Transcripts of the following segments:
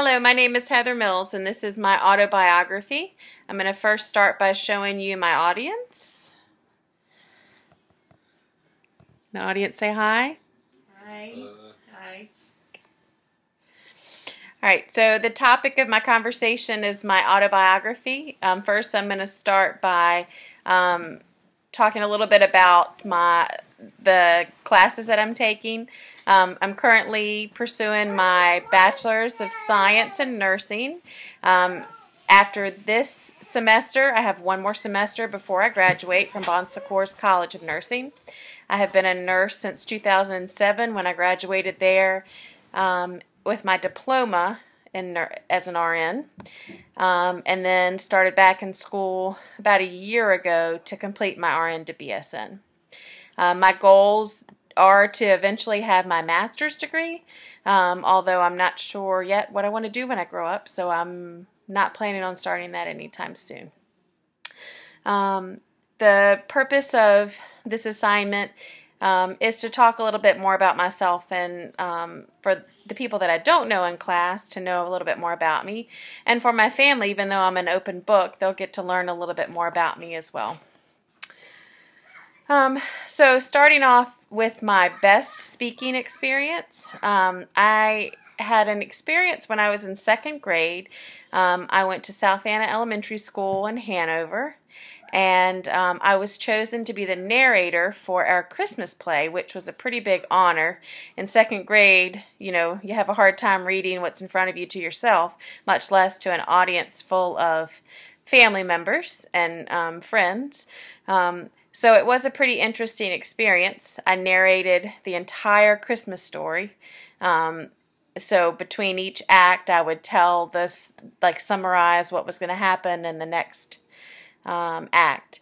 Hello, my name is Heather Mills and this is my autobiography. I'm going to first start by showing you my audience. My audience say hi. Hi. Hi. Alright, so the topic of my conversation is my autobiography. First I'm going to start by talking a little bit about the classes that I'm taking. I'm currently pursuing my Bachelor's of Science in Nursing. After this semester, I have one more semester before I graduate from Bon Secours College of Nursing. I have been a nurse since 2007 when I graduated there with my diploma as an RN, and then started back in school about a year ago to complete my RN to BSN. My goals are to eventually have my master's degree, although I'm not sure yet what I want to do when I grow up, so I'm not planning on starting that anytime soon. The purpose of this assignment is to talk a little bit more about myself and for the people that I don't know in class to know a little bit more about me, and for my family, even though I'm an open book, they'll get to learn a little bit more about me as well. So starting off with my best speaking experience, I had an experience when I was in second grade. I went to South Anna Elementary School in Hanover, and I was chosen to be the narrator for our Christmas play, which was a pretty big honor. In second grade, you know, you have a hard time reading what's in front of you to yourself, much less to an audience full of family members and friends. So it was a pretty interesting experience. I narrated the entire Christmas story. So between each act, I would tell this, like summarize what was going to happen in the next act.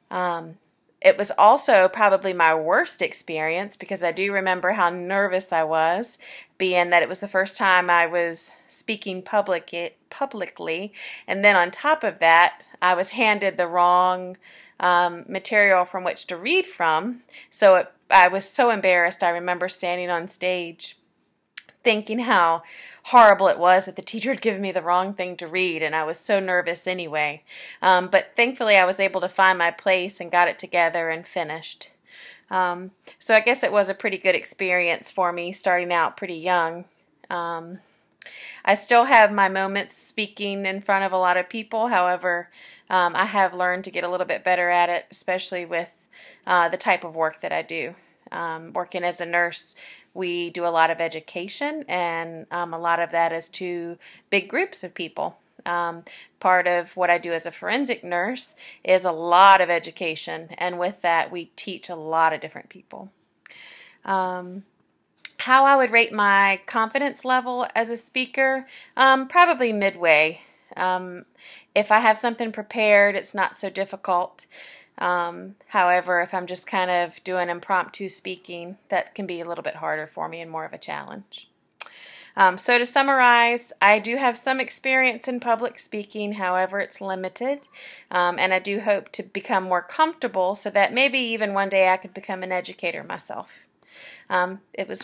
It was also probably my worst experience because I do remember how nervous I was, being that it was the first time I was speaking publicly, and then on top of that, I was handed the wrong material from which to read from. So I was so embarrassed. I remember standing on stage thinking how horrible it was that the teacher had given me the wrong thing to read, and I was so nervous anyway. But thankfully I was able to find my place and got it together and finished. So I guess it was a pretty good experience for me starting out pretty young. I still have my moments speaking in front of a lot of people. However, I have learned to get a little bit better at it, especially with the type of work that I do. Working as a nurse, we do a lot of education, and a lot of that is to big groups of people. Part of what I do as a forensic nurse is a lot of education, and with that we teach a lot of different people. How I would rate my confidence level as a speaker, probably midway. If I have something prepared, it's not so difficult. However, if I'm just kind of doing impromptu speaking, that can be a little bit harder for me and more of a challenge. So to summarize, I do have some experience in public speaking, however it's limited, and I do hope to become more comfortable so that maybe even one day I could become an educator myself. It was